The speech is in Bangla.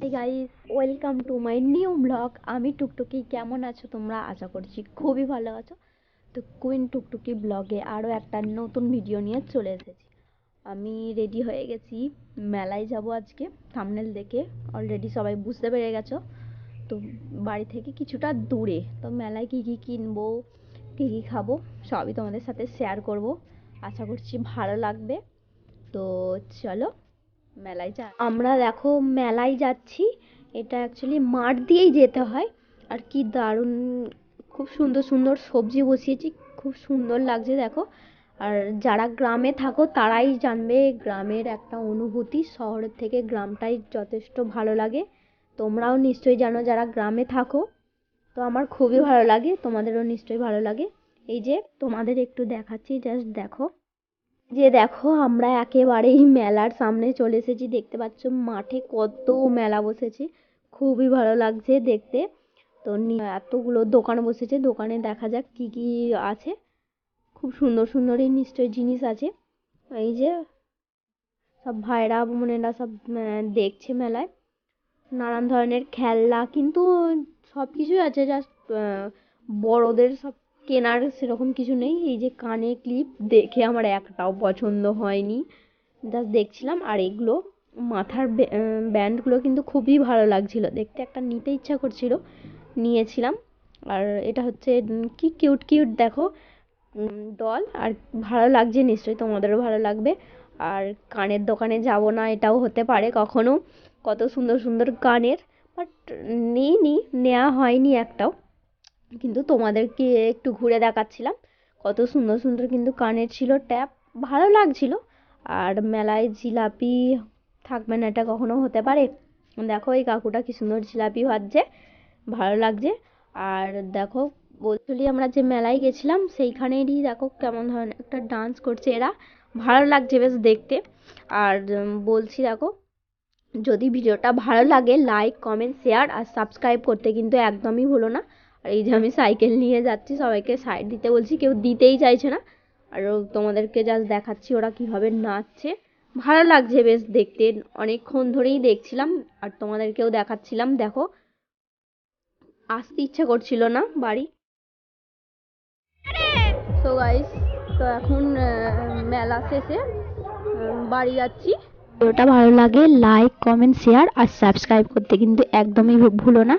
Hi guys, welcome to my new blog. আমি টুকটুকি। কেমন আছো তোমরা? আশা করছি খুবই ভালো আছো। তো কুইন টুকটুকি ব্লগে আরও একটা নতুন ভিডিও নিয়ে চলে এসেছি। আমি রেডি হয়ে গেছি, মেলায় যাব আজকে। থাম্বনেল দেখে অলরেডি সবাই বুঝতে পেরে গেছো। তো বাড়ি থেকে কিছুটা দূরে, তো মেলায় কী কী কিনবো, কী কী খাবো, সবই তোমাদের সাথে শেয়ার করব। আশা করছি ভালো লাগবে। তো চলো মেলায় আমরা দেখো মেলায় যাচ্ছি। এটা অ্যাকচুয়ালি মাঠ দিয়েই যেতে হয়। আর কি দারুণ, খুব সুন্দর সুন্দর সবজি বসিয়েছি, খুব সুন্দর লাগছে দেখো। আর যারা গ্রামে থাকো তারাই জানবে গ্রামের একটা অনুভূতি, শহরের থেকে গ্রামটাই যথেষ্ট ভালো লাগে। তোমরাও নিশ্চয়ই জানো যারা গ্রামে থাকো। তো আমার খুবই ভালো লাগে, তোমাদেরও নিশ্চয়ই ভালো লাগে। এই যে তোমাদের একটু দেখাচ্ছি, জাস্ট দেখো। যে দেখো আমরা একেবারেই মেলার সামনে চলে এসেছি। দেখতে পাচ্ছ মাঠে কত মেলা বসেছে, খুবই ভালো লাগছে দেখতে। তো এতগুলো দোকান বসেছে, দোকানে দেখা যাক কি কি আছে। খুব সুন্দর সুন্দরই নিশ্চয়ই জিনিস আছে। এই যে সব ভাইরা বোনেরা সব দেখছে মেলায় নানান ধরনের খেলনা, কিন্তু সব কিছুই আছে, জাস্ট বড়দের সব কেনার সেরকম কিছু নেই। এই যে কানে ক্লিপ দেখে আমার একটাও পছন্দ হয়নি, জাস্ট দেখছিলাম। আর এগুলো মাথার ব্যান্ডগুলো কিন্তু খুবই ভালো লাগছিল দেখতে, একটা নিতে ইচ্ছা করছিল, নিয়েছিলাম। আর এটা হচ্ছে কি কিউট কিউট দেখো ডল, আর ভালো লাগছে, নিশ্চয়ই তোমাদেরও ভালো লাগবে। আর কানের দোকানে যাব না এটাও হতে পারে কখনো, কত সুন্দর সুন্দর কানের, বাট নিইনি, নেওয়া হয়নি একটাও। কিন্তু তোমাদেরকে একটু ঘুরে দেখাচ্ছিলাম, কত সুন্দর সুন্দর কিন্তু কানের ছিল, ট্যাপ ভালো লাগছিল। আর মেলায় জিলাপি থাকবে না এটা কখনো হতে পারে। দেখো এই কাকুটা কি সুন্দর জিলাপি ভাজছে, ভালো লাগছে। আর দেখো বলছিলি আমরা যে মেলায় গেছিলাম সেইখানেরই দেখো কেমন ধরনের একটা ডান্স করছে এরা, ভালো লাগছে বেশ দেখতে। আর বলছি দেখো, যদি ভিডিওটা ভালো লাগে লাইক কমেন্ট শেয়ার আর সাবস্ক্রাইব করতে কিন্তু একদমই ভুলো না। আর এই যে আমি সাইকেল নিয়ে যাচ্ছি, সবাইকে সাইড দিতে বলছি, কেউ দিতেই চাইছে না। আর তোমাদেরকে জাস্ট দেখাচ্ছি ওরা কীভাবে নাচছে, ভালো লাগছে বেশ দেখতে। অনেকক্ষণ ধরেই দেখছিলাম আর তোমাদেরকেও দেখাচ্ছিলাম। দেখো আসতে ইচ্ছা করছিল না বাড়ি। সো গাইস, তো এখন মেলা শেষে বাড়ি যাচ্ছি। ভিডিওটা ভালো লাগে লাইক কমেন্ট শেয়ার আর সাবস্ক্রাইব করতে কিন্তু একদমই ভুলো না।